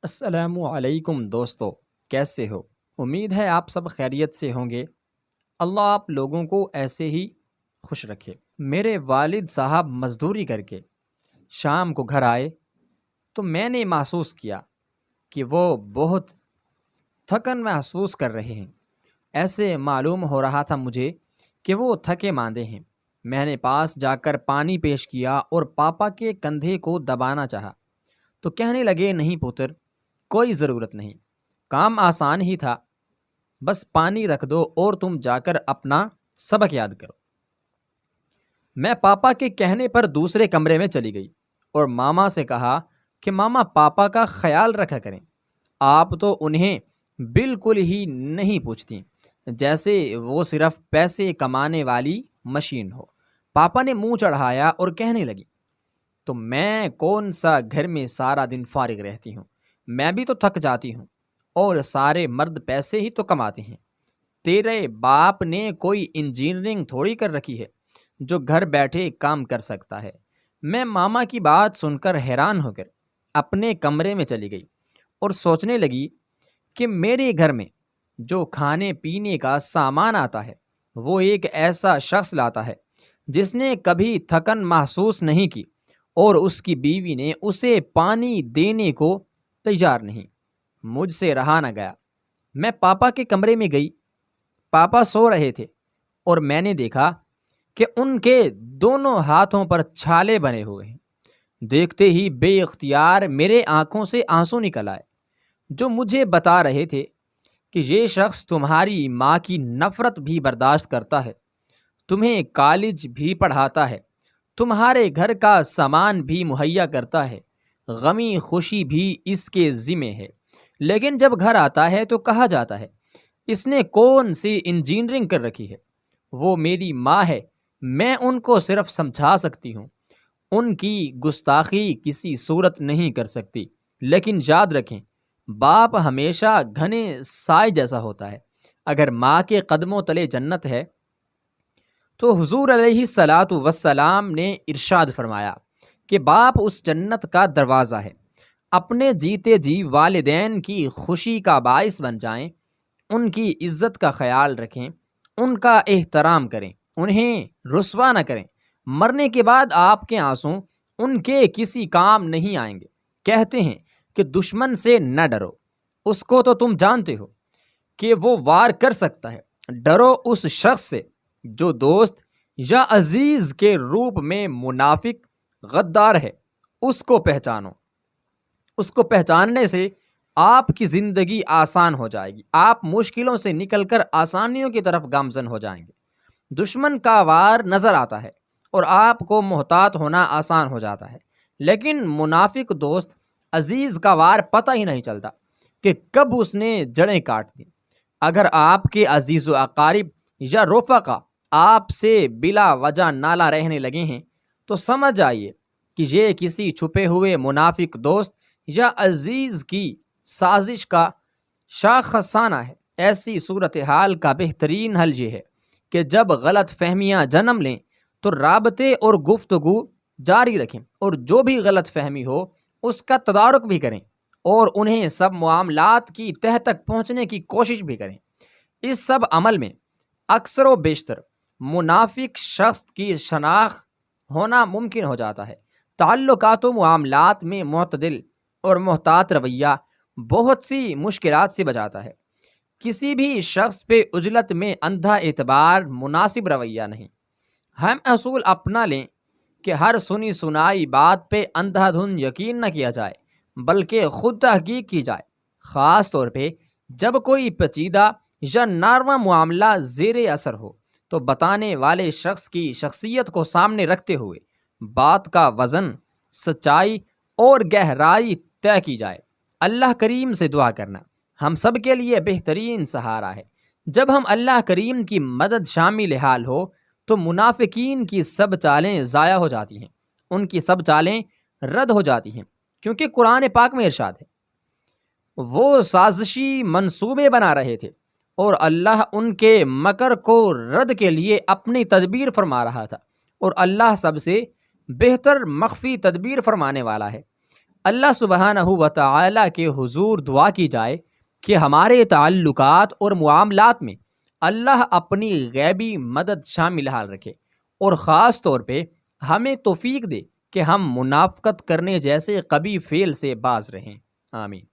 السلام علیکم دوستو، کیسے ہو؟ امید ہے آپ سب خیریت سے ہوں گے۔ اللہ آپ لوگوں کو ایسے ہی خوش رکھے۔ میرے والد صاحب مزدوری کر کے شام کو گھر آئے تو میں نے محسوس کیا کہ وہ بہت تھکن محسوس کر رہے ہیں۔ ایسے معلوم ہو رہا تھا مجھے کہ وہ تھکے ماندے ہیں۔ میں نے پاس جا کر پانی پیش کیا اور پاپا کے کندھے کو دبانا چاہا تو کہنے لگے، نہیں پتر، کوئی ضرورت نہیں، کام آسان ہی تھا، بس پانی رکھ دو اور تم جا کر اپنا سبق یاد کرو۔ میں پاپا کے کہنے پر دوسرے کمرے میں چلی گئی اور ماما سے کہا کہ ماما پاپا کا خیال رکھا کریں، آپ تو انہیں بالکل ہی نہیں پوچھتی، جیسے وہ صرف پیسے کمانے والی مشین ہو۔ پاپا نے منہ چڑھایا اور کہنے لگی، تو میں کون سا گھر میں سارا دن فارغ رہتی ہوں، میں بھی تو تھک جاتی ہوں، اور سارے مرد پیسے ہی تو کماتے ہیں۔ تیرے باپ نے کوئی انجینئرنگ تھوڑی کر رکھی ہے جو گھر بیٹھے کام کر سکتا ہے۔ میں ماما کی بات سن کر حیران ہو کر اپنے کمرے میں چلی گئی اور سوچنے لگی کہ میرے گھر میں جو کھانے پینے کا سامان آتا ہے وہ ایک ایسا شخص لاتا ہے جس نے کبھی تھکن محسوس نہیں کی، اور اس کی بیوی نے اسے پانی دینے کو تیار نہیں۔ مجھ سے رہا نہ گیا، میں پاپا کے کمرے میں گئی۔ پاپا سو رہے تھے اور میں نے دیکھا کہ ان کے دونوں ہاتھوں پر چھالے بنے ہوئے ہیں۔ دیکھتے ہی بے اختیار میرے آنکھوں سے آنسو نکل آئے، جو مجھے بتا رہے تھے کہ یہ شخص تمہاری ماں کی نفرت بھی برداشت کرتا ہے، تمہیں کالج بھی پڑھاتا ہے، تمہارے گھر کا سامان بھی مہیا کرتا ہے، غمی خوشی بھی اس کے ذمہ ہے، لیکن جب گھر آتا ہے تو کہا جاتا ہے اس نے کون سی انجینئرنگ کر رکھی ہے۔ وہ میری ماں ہے، میں ان کو صرف سمجھا سکتی ہوں، ان کی گستاخی کسی صورت نہیں کر سکتی۔ لیکن یاد رکھیں، باپ ہمیشہ گھنے سائے جیسا ہوتا ہے۔ اگر ماں کے قدموں تلے جنت ہے تو حضور علیہ الصلاۃ والسلام نے ارشاد فرمایا کہ باپ اس جنت کا دروازہ ہے۔ اپنے جیتے جی والدین کی خوشی کا باعث بن جائیں، ان کی عزت کا خیال رکھیں، ان کا احترام کریں، انہیں رسوا نہ کریں۔ مرنے کے بعد آپ کے آنسو ان کے کسی کام نہیں آئیں گے۔ کہتے ہیں کہ دشمن سے نہ ڈرو، اس کو تو تم جانتے ہو کہ وہ وار کر سکتا ہے، ڈرو اس شخص سے جو دوست یا عزیز کے روپ میں منافق غدار ہے۔ اس کو پہچانو، اس کو پہچاننے سے آپ کی زندگی آسان ہو جائے گی، آپ مشکلوں سے نکل کر آسانیوں کی طرف گامزن ہو جائیں گے۔ دشمن کا وار نظر آتا ہے اور آپ کو محتاط ہونا آسان ہو جاتا ہے، لیکن منافق دوست عزیز کا وار پتہ ہی نہیں چلتا کہ کب اس نے جڑیں کاٹ دیں۔ اگر آپ کے عزیز و اقارب یا رفقا آپ سے بلا وجہ نالہ رہنے لگے ہیں تو سمجھ آئیے کہ یہ کسی چھپے ہوئے منافق دوست یا عزیز کی سازش کا شاخسانہ ہے۔ ایسی صورتحال کا بہترین حل یہ ہے کہ جب غلط فہمیاں جنم لیں تو رابطے اور گفتگو جاری رکھیں، اور جو بھی غلط فہمی ہو اس کا تدارک بھی کریں اور انہیں سب معاملات کی تہہ تک پہنچنے کی کوشش بھی کریں۔ اس سب عمل میں اکثر و بیشتر منافق شخص کی شناخت ہونا ممکن ہو جاتا ہے۔ تعلقات و معاملات میں معتدل اور محتاط رویہ بہت سی مشکلات سے بچاتا ہے۔ کسی بھی شخص پہ عجلت میں اندھا اعتبار مناسب رویہ نہیں۔ ہم اصول اپنا لیں کہ ہر سنی سنائی بات پہ اندھا دھن یقین نہ کیا جائے، بلکہ خود تحقیق کی جائے۔ خاص طور پہ جب کوئی پیچیدہ یا ناروا معاملہ زیر اثر ہو تو بتانے والے شخص کی شخصیت کو سامنے رکھتے ہوئے بات کا وزن، سچائی اور گہرائی طے کی جائے۔ اللہ کریم سے دعا کرنا ہم سب کے لیے بہترین سہارا ہے۔ جب ہم اللہ کریم کی مدد شامل حال ہو تو منافقین کی سب چالیں ضائع ہو جاتی ہیں، ان کی سب چالیں رد ہو جاتی ہیں، کیونکہ قرآن پاک میں ارشاد ہے وہ سازشی منصوبے بنا رہے تھے اور اللہ ان کے مکر کو رد کے لیے اپنی تدبیر فرما رہا تھا، اور اللہ سب سے بہتر مخفی تدبیر فرمانے والا ہے۔ اللہ سبحانہ و تعالیٰ کے حضور دعا کی جائے کہ ہمارے تعلقات اور معاملات میں اللہ اپنی غیبی مدد شامل حال رکھے، اور خاص طور پہ ہمیں توفیق دے کہ ہم منافقت کرنے جیسے قبیح فعل سے باز رہیں۔ آمین۔